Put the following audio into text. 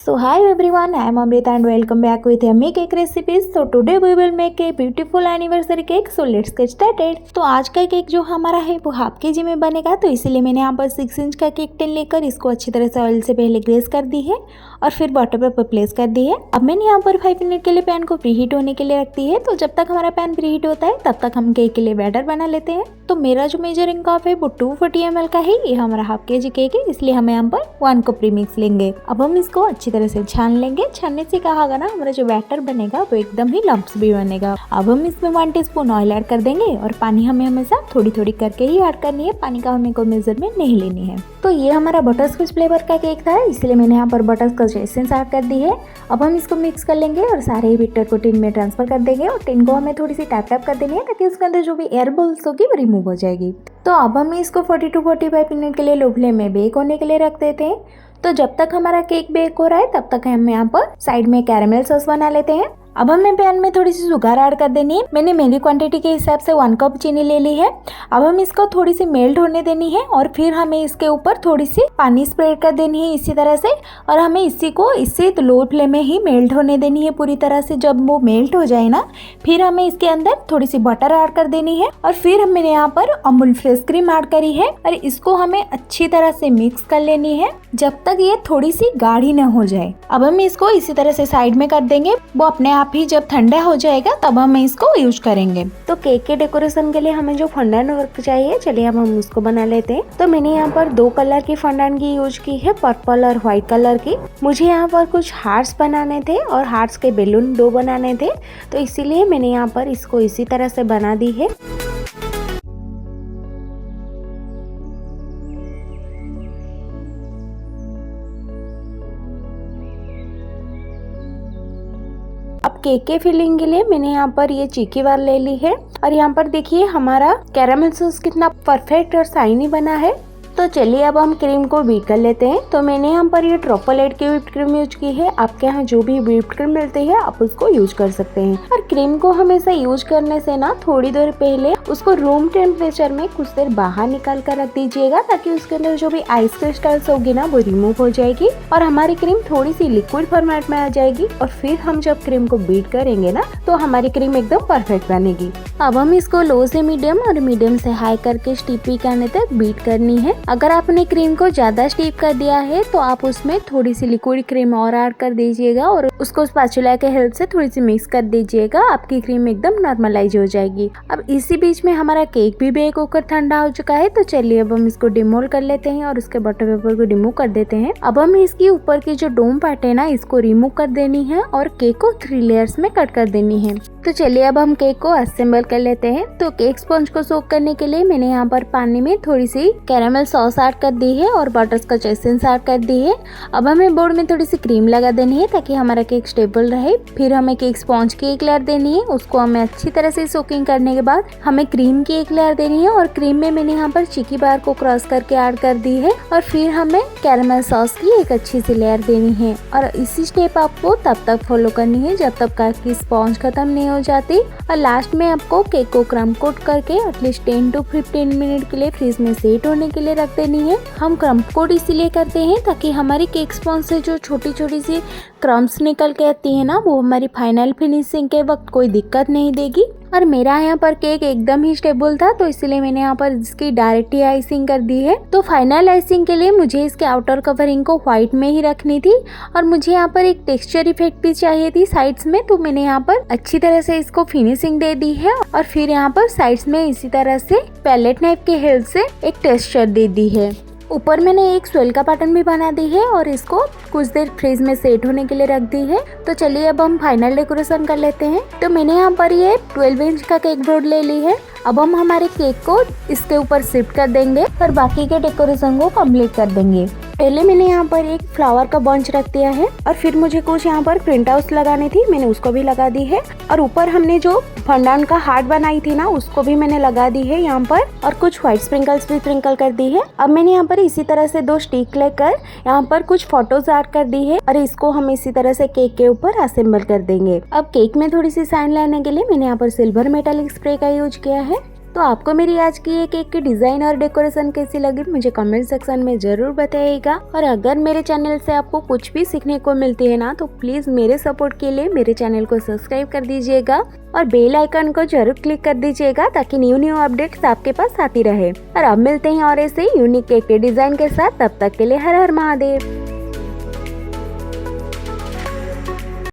So hi everyone, I am Amrita and welcome back with Yummy Cake Recipes. So today we will make a beautiful anniversary cake. So let's get started. तो आज का cake जो हमारा है वो half KG में बनेगा, तो इसीलिए मैंने यहाँ पर 6 इंच का केक टिन लेकर इसको अच्छी तरह से ऑयल से पहले ग्रेस कर दी है और फिर बटर पेपर प्लेस कर दी है। अब मैंने यहाँ पर 5 मिनट के लिए पैन को प्रीहीट होने के लिए रख दी है। तो जब तक हमारा पैन प्रीहीट होता है तब तक हम केक के लिए बैटर बना लेते हैं। तो मेरा जो मेजरिंग कप है वो 240 ml का है। ये हमारा हाफ केजी केक है, इसलिए हमें यहाँ पर 1 कप प्रीमिक्स लेंगे। अब हम इसको अच्छी तरह से छान लेंगे। छानने से क्या होगा ना, हमारा जो बैटर बनेगा वो एकदम ही लम्प्स भी बनेगा। अब हम इसमें 1 टीस्पून ऑयल ऐड कर देंगे और पानी हमें हमेशा थोड़ी थोड़ी करके ही ऐड करनी है, पानी का हमें कोई मेजरमेंट नहीं लेनी है। तो ये हमारा बटरस्कॉच फ्लेवर का केक था, इसलिए मैंने यहाँ पर बटरस्कॉच एसेंस ऐड कर दी है। अब हम इसको मिक्स कर लेंगे और सारे ही बैटर को टिन में ट्रांसफर कर देंगे और टिन को हमें थोड़ी सी टैप टैप कर देनी है ताकि उसके अंदर जो भी एयर बबल्स होगी वो रिमूव हो जाएगी। तो अब हम इसको 40 to 45 मिनट के लिए लो फ्लेम में बेक होने के लिए रख देते हैं। तो जब तक हमारा केक बेक हो रहा है तब तक हम यहाँ पर साइड में कैरेमल सॉस बना लेते हैं। अब हमें पैन में थोड़ी सी शुगर ऐड कर देनी है। मैंने मेरी क्वांटिटी के हिसाब से 1 कप चीनी ले ली है। अब हम इसको थोड़ी सी मेल्ट होने देनी है और फिर हमें इसके ऊपर थोड़ी सी पानी स्प्रेड कर देनी है इसी तरह से, और हमें इसे लो फ्लेम में ही मेल्ट होने देनी है पूरी तरह से। जब वो मेल्ट हो जाए ना, फिर हमें इसके अंदर थोड़ी सी बटर ऐड कर देनी है और फिर हमने यहाँ पर अमूल फ्रेश क्रीम ऐड करी है और इसको हमें अच्छी तरह से मिक्स कर लेनी है जब तक ये थोड़ी सी गाढ़ी न हो जाए। अब हम इसको इसी तरह से साइड में कर देंगे। वो अपने आप ही जब ठंडा हो जाएगा तब हम इसको यूज करेंगे। तो केक के डेकोरेशन के लिए हमें जो फंडान वर्क चाहिए, चलिए अब हम उसको बना लेते हैं। तो मैंने यहाँ पर 2 कलर की फंडान की यूज की है, पर्पल और व्हाइट कलर की। मुझे यहाँ पर कुछ हार्ट्स बनाने थे और हार्ट्स के बैलून 2 बनाने थे, तो इसीलिए मैंने यहाँ पर इसको इसी तरह से बना दी है। अब केक के फिलिंग के लिए मैंने यहाँ पर ये चीकी बार ले ली है और यहाँ पर देखिए हमारा कैरामल सॉस कितना परफेक्ट और शाइनी बना है। तो चलिए अब हम क्रीम को बीट कर लेते हैं। तो मैंने यहाँ पर ये ट्रोपोलेट की व्हिप्ड क्रीम यूज की है। आपके यहाँ जो भी व्हिप्ड क्रीम मिलती है आप उसको यूज कर सकते हैं। और क्रीम को हमेशा यूज करने से ना थोड़ी देर पहले उसको रूम टेम्परेचर में कुछ देर बाहर निकाल कर रख दीजिएगा ताकि उसके अंदर जो भी आइस क्रिस्टल्स होगी ना वो रिमूव हो जाएगी और हमारी क्रीम थोड़ी सी लिक्विड फॉर्मेट में आ जाएगी। और फिर हम जब क्रीम को बीट करेंगे ना तो हमारी क्रीम एकदम परफेक्ट बनेगी। अब हम इसको लो से मीडियम और मीडियम से हाई करके स्टीपी करने तक बीट करनी है। अगर आपने क्रीम को ज्यादा स्टीप कर दिया है तो आप उसमें थोड़ी सी लिक्विड क्रीम और ऐड कर दीजिएगा और उसको स्पैचुला के हेल्प से थोड़ी सी मिक्स कर दीजिएगा। आपकी क्रीम एकदम नॉर्मलाइज हो जाएगी। अब इसी बीच में हमारा केक भी बेक होकर ठंडा हो चुका है। तो चलिए अब हम इसको डिमोल्ड कर लेते हैं और उसके बटर पेपर को रिमूव कर देते हैं। अब हम इसकी ऊपर की जो डोम पार्ट है ना इसको रिमूव कर देनी है और केक को 3 लेयर्स में कट कर देनी है। तो चलिए अब हम केक को असेंबल कर लेते हैं। तो केक स्पंज को सोक करने के लिए मैंने यहाँ पर पानी में थोड़ी सी कैरामल सॉस ऐड कर दी है और बटरस्कॉच एसेंस ऐड कर दी है। अब हमें बोर्ड में थोड़ी सी क्रीम लगा देनी है ताकि हमारा केक स्टेबल रहे। फिर हमें केक स्पंज की एक लेयर देनी है, उसको हमें अच्छी तरह से सोकिंग करने के बाद हमें क्रीम की एक लेयर देनी है और क्रीम में मैंने यहाँ पर चीकी बार को क्रॉस करके ऐड कर दी है और फिर हमें कैरामल सॉस की एक अच्छी सी लेयर देनी है। और इसी स्टेप आपको तब तक फॉलो करनी है जब तक केक की स्पंज खत्म नहीं हो जाती। और लास्ट में आपको केक को क्रम्ब कोट करके एटलीस्ट 10 to 15 मिनट के लिए फ्रीज में सेट होने के लिए रख देनी है। हम क्रम्ब कोट इसीलिए करते हैं ताकि हमारी केक स्पंज से जो छोटी छोटी सी क्रम्ब्स निकल के आती है ना वो हमारी फाइनल फिनिशिंग के वक्त कोई दिक्कत नहीं देगी। और मेरा यहाँ पर केक एकदम ही स्टेबल था तो इसलिए मैंने यहाँ पर इसकी डायरेक्ट ही आइसिंग कर दी है। तो फाइनल आइसिंग के लिए मुझे इसके आउटर कवरिंग को व्हाइट में ही रखनी थी और मुझे यहाँ पर एक टेक्सचर इफेक्ट भी चाहिए थी साइड्स में। तो मैंने यहाँ पर अच्छी तरह से इसको फिनिशिंग दे दी है और फिर यहाँ पर साइड्स में इसी तरह से पैलेट नाइफ के हेल्प से एक टेक्सचर दे दी है। ऊपर मैंने एक स्वेल का पैटर्न भी बना दी है और इसको कुछ देर फ्रीज में सेट होने के लिए रख दी है। तो चलिए अब हम फाइनल डेकोरेशन कर लेते हैं। तो मैंने यहाँ पर ये 12 इंच का केक बोर्ड ले ली है। अब हम हमारे केक को इसके ऊपर शिफ्ट कर देंगे और बाकी के डेकोरेशन को कंप्लीट कर देंगे। पहले मैंने यहाँ पर एक फ्लावर का बंच रख दिया है और फिर मुझे कुछ यहाँ पर प्रिंट आउट लगानी थी, मैंने उसको भी लगा दी है। और ऊपर हमने जो फंडान का हार्ट बनाई थी ना उसको भी मैंने लगा दी है यहाँ पर और कुछ व्हाइट स्प्रिंकल्स भी स्प्रिंकल कर दी है। अब मैंने यहाँ पर इसी तरह से 2 स्टिक लेकर यहाँ पर कुछ फोटोज ऐड कर दी है और इसको हम इसी तरह से केक के ऊपर असेंबल कर देंगे। अब केक में थोड़ी सी शाइन लाने के लिए मैंने यहाँ पर सिल्वर मेटालिक स्प्रे का यूज किया है। तो आपको मेरी आज की ये केक की डिजाइन और डेकोरेशन कैसी लगी मुझे कमेंट सेक्शन में जरूर बताइएगा। और अगर मेरे चैनल से आपको कुछ भी सीखने को मिलती है ना तो प्लीज मेरे सपोर्ट के लिए मेरे चैनल को सब्सक्राइब कर दीजिएगा और बेल आइकन को जरूर क्लिक कर दीजिएगा ताकि न्यू अपडेट्स आपके पास आती रहे। और अब मिलते हैं और ऐसे यूनिक केक के डिजाइन के साथ, तब तक के लिए हर हर महादेव।